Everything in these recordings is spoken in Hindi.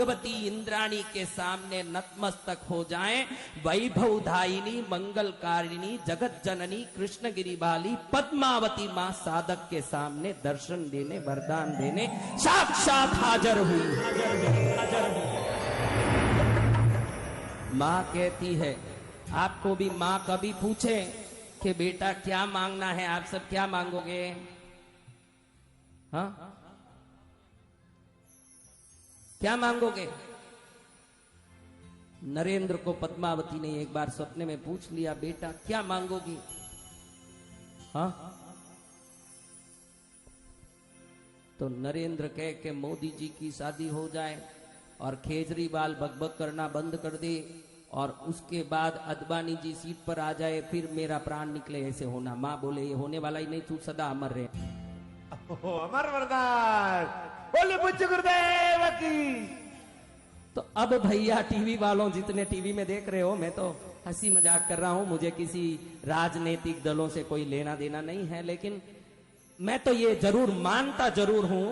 भगवती इंद्राणी के सामने नतमस्तक हो जाएं, वैभवदायिनी मंगलकारिणी जगत जननी कृष्णगिरी बाली पद्मावती मां साधक के सामने दर्शन देने वरदान देने साक्षात हाजिर हुई। मां कहती है, आपको भी मां कभी पूछे कि बेटा क्या मांगना है, आप सब क्या मांगोगे? हाँ, क्या मांगोगे? नरेंद्र को पद्मावती ने एक बार सपने में पूछ लिया, बेटा क्या मांगोगी? हाँ, तो नरेंद्र कहे कि मोदी जी की शादी हो जाए और केजरीवाल बकबक करना बंद कर दे और उसके बाद अदवानी जी सीट पर आ जाए, फिर मेरा प्राण निकले, ऐसे होना। माँ बोले ये होने वाला ही नहीं, तू सदा अमर रहे। अमर वरदान बोले पूज्य गुरुदेव की। तो अब भैया टीवी वालों, जितने टीवी में देख रहे हो, मैं तो हंसी मजाक कर रहा हूं, मुझे किसी राजनीतिक दलों से कोई लेना देना नहीं है, लेकिन मैं तो ये जरूर मानता जरूर हूं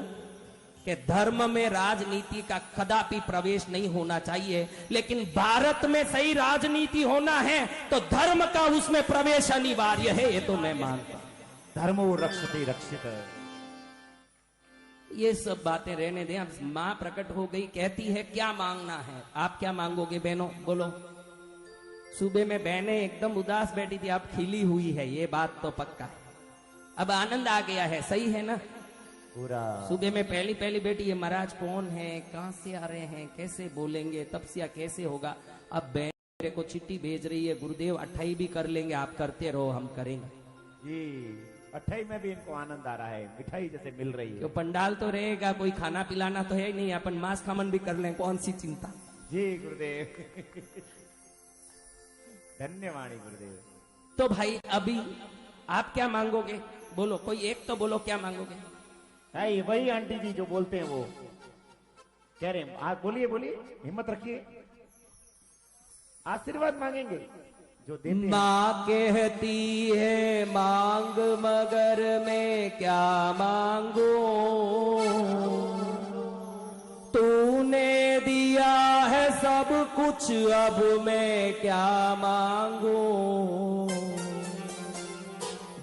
कि धर्म में राजनीति का कदापि प्रवेश नहीं होना चाहिए, लेकिन भारत में सही राजनीति होना है तो धर्म का उसमें प्रवेश अनिवार्य है, ये तो मैं मानता हूं। धर्मो रक्षते रक्षित। ये सब बातें रहने दें। अब मां प्रकट हो गई, कहती है क्या मांगना है? आप क्या मांगोगे बहनों, बोलो। सुबह में बहनें एकदम उदास बैठी थी, अब खिली हुई है, ये बात तो पक्का है, अब आनंद आ गया है, सही है ना? पूरा सुबह में पहली पहली बेटी, ये महाराज कौन है, कहां से आ रहे हैं, कैसे बोलेंगे, तपस्या कैसे होगा। अब बहन मेरे को चिट्ठी भेज रही है, गुरुदेव 28 भी कर लेंगे, आप करते रहो, हम करेंगे जी। 28 में भी इनको आनंद आ रहा है, मिठाई जैसे मिल रही है। तो पंडाल तो रहेगा, कोई खाना पिलाना तो है नहीं, अपन मांस खामन भी कर लें, कौन सी चिंता। जी गुरुदेव। धन्यवाद गुरुदेव। तो भाई अभी आप क्या मांगोगे, बोलो, कोई एक तो बोलो क्या मांगोगे। है वही आंटी जी जो बोलते हैं, वो कह रहे हैं, आप बोलिए बोलिए, हिम्मत रखिए, आशीर्वाद मांगेंगे जो देते हैं। माँ कहती है मांग मगर मैं क्या मांगू, तूने दिया है सब कुछ, अब मैं क्या मांगू।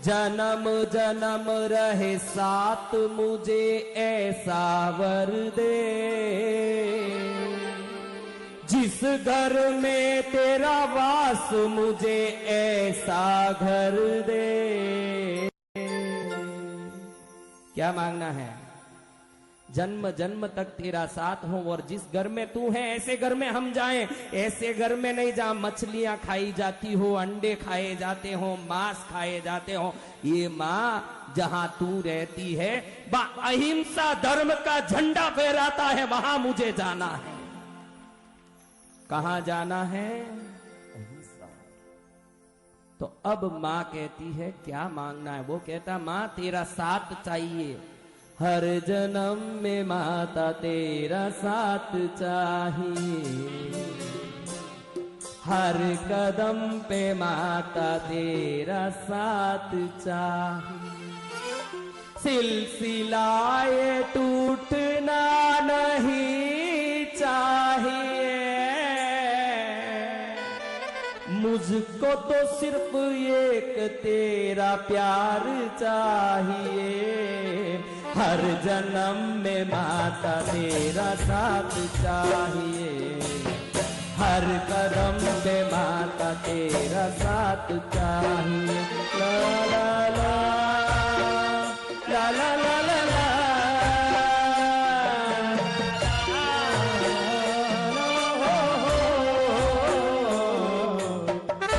जन्म जन्म रहे साथ मुझे ऐसा वर दे, जिस घर में तेरा वास मुझे ऐसा घर दे। क्या मांगना है? जन्म जन्म तक तेरा साथ हो और जिस घर में तू है ऐसे घर में हम जाएं, ऐसे घर में नहीं जहां मछलियां खाई जाती हो, अंडे खाए जाते हो, मांस खाए जाते हो। ये माँ जहां तू रहती है, अहिंसा धर्म का झंडा फहराता है, वहां मुझे जाना है। कहां जाना है? अहिंसा। तो अब माँ कहती है क्या मांगना है? वो कहता माँ तेरा साथ चाहिए, हर जन्म में माता तेरा साथ चाहिए, हर कदम पे माता तेरा साथ चाहिए, सिलसिलाए टूटना नहीं चाहिए, मुझको तो सिर्फ एक तेरा प्यार चाहिए, हर जन्म में माता तेरा साथ चाहिए, हर कदम पे माता तेरा साथ चाहिए। ला ला ला ला ला ला ला ला।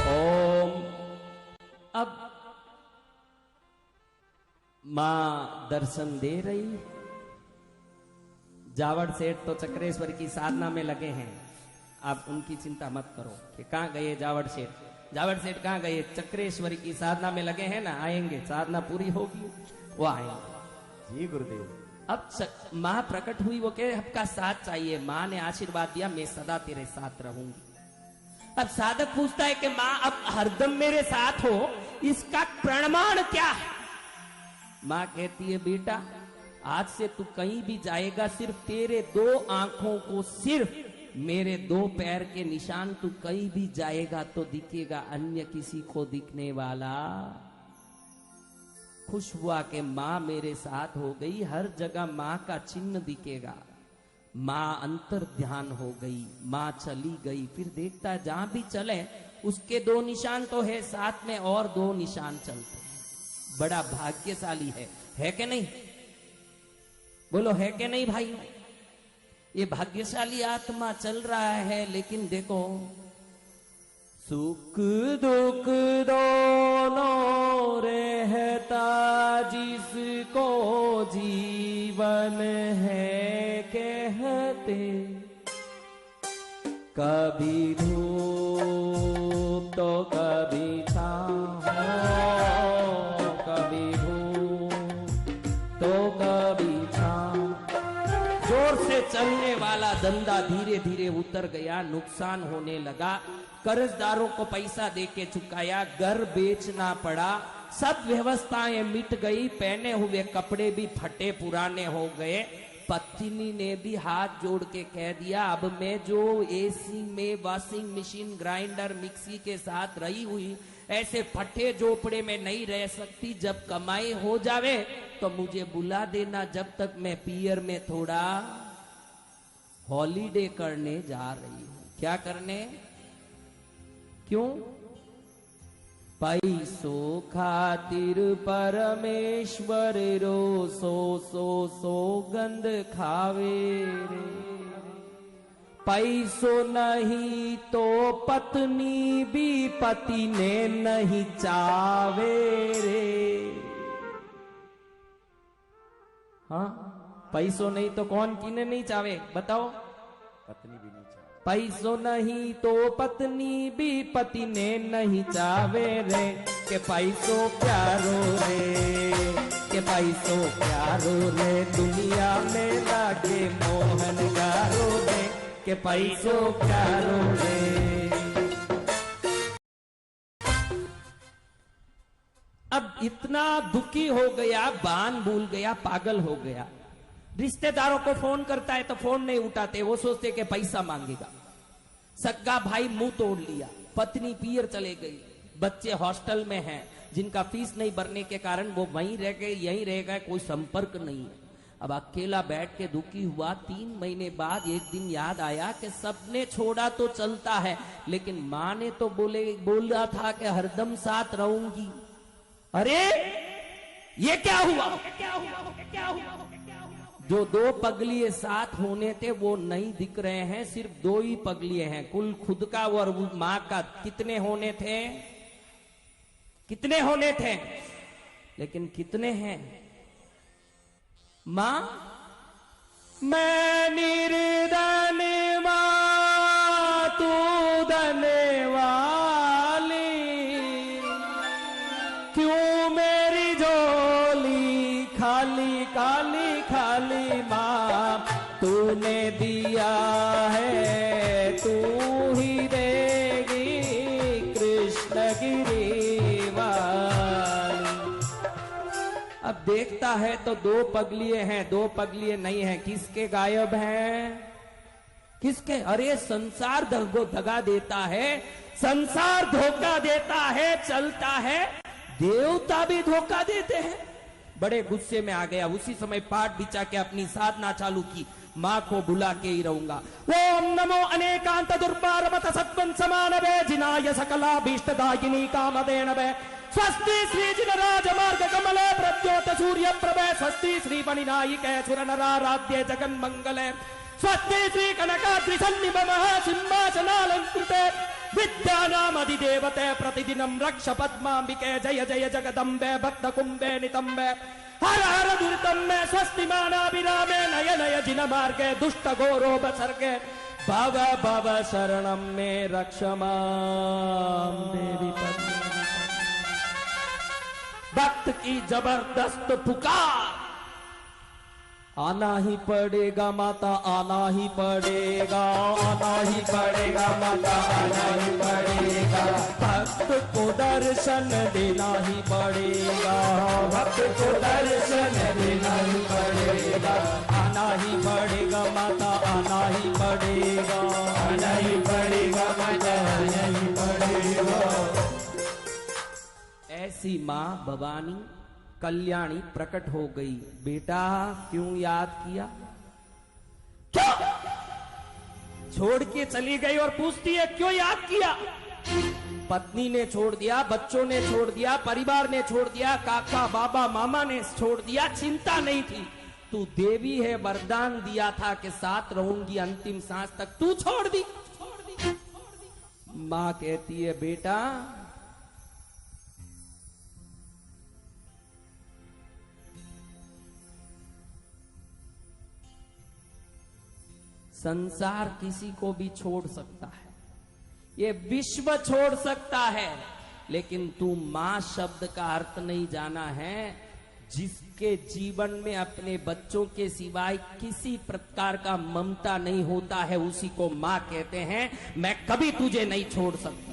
ओम। अब मां दर्शन दे रही। जावड़ सेठ तो चक्रेश्वर की साधना में लगे हैं, आप उनकी चिंता मत करो कि कहां गए जावड़ सेठ। जावड़ सेठ कहां गए? चक्रेश्वरी की साधना में लगे हैं ना, आएंगे, साधना पूरी होगी वो आएंगे। जी गुरुदेव। अब मां प्रकट हुई, वो कहे आपका साथ चाहिए। मां ने आशीर्वाद दिया, मैं सदा तेरे साथ रहूंगी। अब साधक पूछता है कि मां अब हरदम मेरे साथ हो, इसका प्रमाण क्या है? मां कहती है बेटा आज से तू कहीं भी जाएगा, सिर्फ तेरे 2 आंखों को, सिर्फ मेरे 2 पैर के निशान, तू कहीं भी जाएगा तो दिखेगा, अन्य किसी को दिखने वाला। खुश हुआ कि मां मेरे साथ हो गई, हर जगह मां का चिन्ह दिखेगा। मां अंतर ध्यान हो गई, मां चली गई। फिर देखता है जहां भी चले उसके 2 निशान तो है, साथ में और 2 निशान चलते हैं। बड़ा भाग्यशाली है कि नहीं? बोलो है कि नहीं भाई? ये भाग्यशाली आत्मा चल रहा है। लेकिन देखो, सुख दुख दोनों रहता जिसको जीवन है कहते, कभी धूप तो कभी छाँव, कभी धूप तो कभी छाँव। जोर से चलने वाला धंधा धीरे धीरे उतर गया, नुकसान होने लगा। कर्जदारों को पैसा देके चुकाया, घर बेचना पड़ा, सब व्यवस्थाएं मिट गई, पहने हुए कपड़े भी फटे पुराने हो गए। पत्नी ने भी हाथ जोड़ के कह दिया, अब मैं जो एसी में, वॉशिंग मशीन, ग्राइंडर, मिक्सी के साथ रही हुई, ऐसे फटे झोपड़े में नहीं रह सकती। जब कमाई हो जावे तो मुझे बुला देना, जब तक मैं पियर में थोड़ा हॉलीडे करने जा रही हूं। क्या करने? क्यों? पैसो खातिर परमेश्वर रो सो गंध खावे रे। पैसो नहीं तो पत्नी भी पति ने नहीं चावे रे। हाँ, पैसो नहीं तो कौन किने नहीं चावे? बताओ। पत्नी भी नहीं चाहे। पैसो नहीं तो पत्नी भी पति ने नहीं चावे रे। के पैसो प्यारो रे, के पैसो प्यारो रे, दुनिया में लागे मोहन गारो रे। के पैसो प्यारो रे। अब इतना दुखी हो गया, बान भूल गया, पागल हो गया। रिश्तेदारों को फोन करता है तो फोन नहीं उठाते, वो सोचते कि पैसा मांगेगा। सगा भाई मुंह तोड़ लिया, पत्नी पियर चले गई, बच्चे हॉस्टल में हैं जिनका फीस नहीं भरने के कारण वो वहीं रह गए, यहीं रह गए, कोई संपर्क नहीं है। अब अकेला बैठ के दुखी हुआ। 3 महीने बाद एक दिन याद आया कि सबने छोड़ा तो चलता है, लेकिन माँ ने तो बोला था कि हरदम साथ रहूंगी। अरे ये क्या हुआ? जो 2 पगलिए साथ होने थे वो नहीं दिख रहे हैं, सिर्फ 2 ही पगलिए हैं। कुल खुद का और माँ का कितने होने थे? कितने होने थे? लेकिन कितने हैं? माँ मैं निर्धन माँ तू धने वाली, क्यों मेरी झोली खाली काली खाली माँ, तूने दिया है तू ही देगी कृष्णगिरी वाली। अब देखता है तो 2 पगलिए हैं, 2 पगलिए नहीं है। किसके गायब हैं? किसके? अरे संसार दगा देता है, संसार धोखा देता है, चलता है, देवता भी धोखा देते हैं। बड़े गुस्से में आ गया, उसी समय पाठ बिछा के अपनी साधना चालू की। माँ को बुला के ही रहूंगा। ओम नमो अनेकांत दुर्पारमत सत्वन समानवे जिनाय सकलाभीष्टदायिनी कामधेनवे स्वस्ति श्री जिनराज मार्ग कमले प्रद्योत सूर्य प्रभे स्वस्ति श्री वनिनायिके सुर नराराध्ये जगन मंगले स्वस्ति श्री कनकाद्रि सन्निभ सिंहासनालंकृते विद्यानाम अधिदेवते प्रतिदिनं रक्ष पद्मांबिके जय जय जगदम्बे भक्त कुंभे नितंबे हर हर दुर्तम्बे स्वस्ति मानाभिरामे नय नय जिन मार्गे दुष्ट घोरो बसर्गे भव भव शरणं मे रक्ष मां देवी पद्मे। भक्त की जबरदस्त पुकार, आना ही पड़ेगा माता, आना ही पड़ेगा, आना ही पड़ेगा माता, आना ही पड़ेगा। भक्त को दर्शन दर्शन देना ही पड़ेगा, भक्त को दर्शन देना ही पड़ेगा, आना ही पड़ेगा माता, आना ही पड़ेगा, आना ही पड़ेगा माता, आना ही पड़ेगा। ऐसी माँ भवानी कल्याणी प्रकट हो गई। बेटा क्यों याद किया? क्यों छोड़ के चली गई और पूछती है क्यों याद किया? पत्नी ने छोड़ दिया, बच्चों ने छोड़ दिया, परिवार ने छोड़ दिया, काका बाबा मामा ने छोड़ दिया, चिंता नहीं थी। तू देवी है, वरदान दिया था कि साथ रहूंगी अंतिम सांस तक, तू छोड़ दी। मां कहती है बेटा संसार किसी को भी छोड़ सकता है, ये विश्व छोड़ सकता है, लेकिन तू मां शब्द का अर्थ नहीं जाना है। जिसके जीवन में अपने बच्चों के सिवाय किसी प्रकार का ममता नहीं होता है, उसी को मां कहते हैं। मैं कभी तुझे नहीं छोड़ सकती।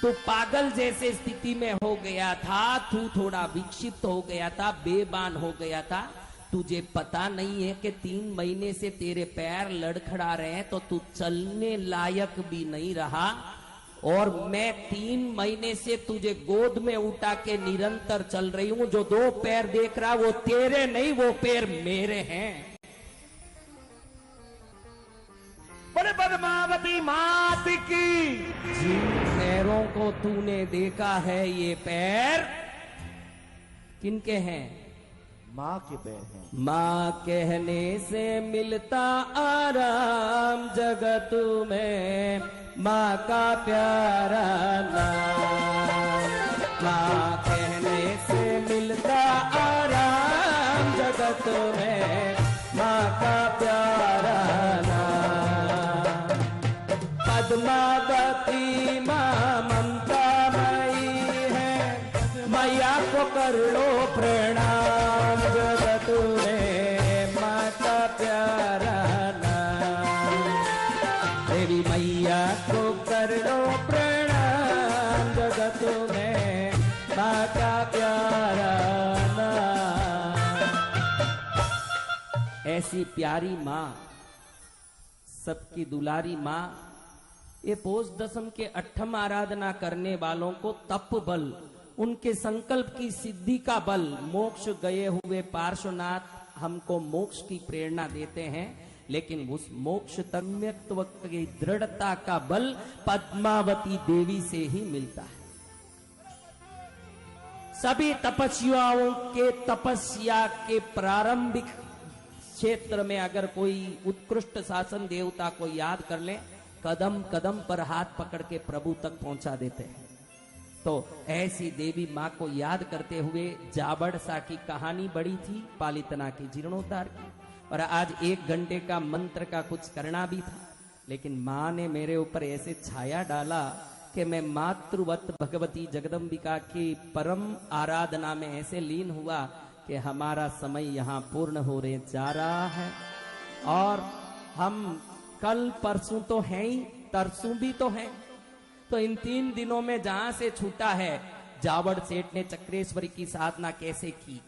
तू पागल जैसे स्थिति में हो गया था, तू थोड़ा विक्षिप्त हो गया था, बेबान हो गया था। तुझे पता नहीं है कि 3 महीने से तेरे पैर लड़खड़ा रहे हैं, तो तू चलने लायक भी नहीं रहा। और मैं 3 महीने से तुझे गोद में उठा के निरंतर चल रही हूं। जो 2 पैर देख रहा वो तेरे नहीं, वो पैर मेरे हैं। बड़े पद्मावती मात की। जिन पैरों को तूने देखा है, ये पैर किनके हैं? माँ के पैर हैं। माँ कहने से मिलता आराम, जगत में माँ का प्यारा नाम। माँ कहने से मिलता आराम, जगत में माँ का प्यारा नाम। पद्मावती माँ ममता मई है, मैया को कर लो प्रणाम। जगत में माँ का प्यारा नाम, देवी मैया को कर लो प्रणाम। जगत में माँ का प्यारा नाम। ऐसी प्यारी माँ, सबकी दुलारी माँ, ये पोष दशम के 8th आराधना करने वालों को तप बल, उनके संकल्प की सिद्धि का बल, मोक्ष गए हुए पार्श्वनाथ हमको मोक्ष की प्रेरणा देते हैं, लेकिन उस मोक्ष तन्मयत्व की दृढ़ता का बल पद्मावती देवी से ही मिलता है। सभी तपस्याओं के तपस्या के प्रारंभिक क्षेत्र में अगर कोई उत्कृष्ट शासन देवता को याद कर ले, कदम कदम पर हाथ पकड़ के प्रभु तक पहुंचा देते हैं। तो ऐसी देवी माँ को याद करते हुए जाबड़सा की कहानी बड़ी थी, पालितना की जीर्णोद्धार की, और आज 1 घंटे का मंत्र का कुछ करना भी था, लेकिन माँ ने मेरे ऊपर ऐसे छाया डाला कि मैं मातृवत भगवती जगदम्बिका की परम आराधना में ऐसे लीन हुआ कि हमारा समय यहाँ पूर्ण हो रहे जा रहा है। और हम कल परसों तो हैं ही, तरसों भी तो हैं। तो इन 3 दिनों में जहां से छूटा है, जावड़ सेठ ने चक्रेश्वरी की साधना कैसे की,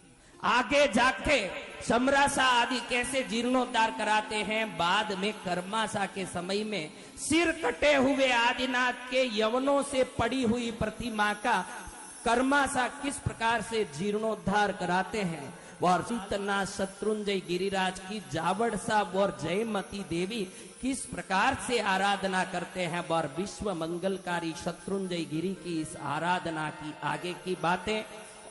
आगे जाके समरासा आदि कैसे जीर्णोद्धार कराते हैं, बाद में कर्माशा के समय में सिर कटे हुए आदिनाथ के यवनों से पड़ी हुई प्रतिमा का कर्माशा किस प्रकार से जीर्णोद्धार कराते हैं, और शीतलनाथ शत्रुंजय गिरिराज की जावड़सा और जयमती देवी किस प्रकार से आराधना करते हैं, और विश्व मंगलकारी शत्रुंजय गिरी की इस आराधना की आगे की बातें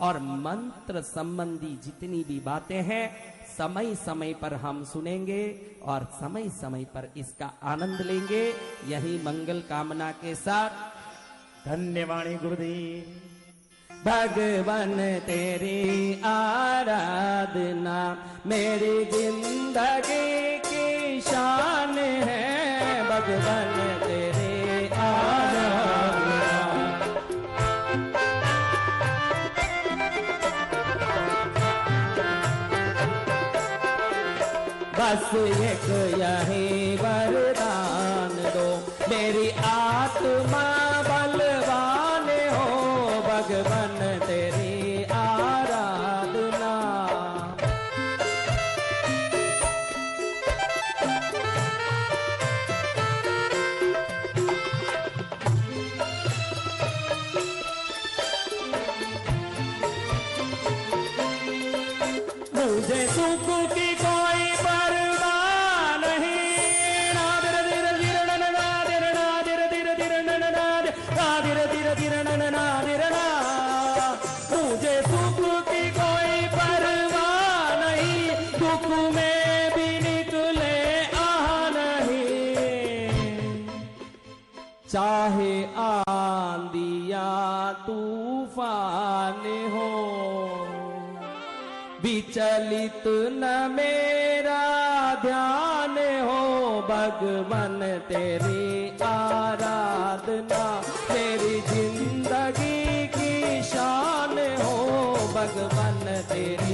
और मंत्र संबंधी जितनी भी बातें हैं, समय समय पर हम सुनेंगे और समय समय पर इसका आनंद लेंगे। यही मंगल कामना के साथ धन्यवाणी गुरुदेव। भगवान तेरी आराधना मेरी जिंदगी की शान है, भगवान तेरी आराधना। बस एक यही वरदान दो, मेरी आत्मा बलवान हो, भगवन तेरी आराधना। मुझे सुख की कोई परवाह नहीं, नादिर दिर दिर नन नादिर नादिर दिर दिर नन नादिर दिर दिर नन नादिर ना। मुझे सुख की कोई परवाह नहीं, दुख में भी निकले आह नहीं। चाहे आंधिया तूफान हो, विचलित न मेरा ध्यान हो। भगवन तेरी आराधना मेरी जिंदगी की शान हो। भगवन तेरी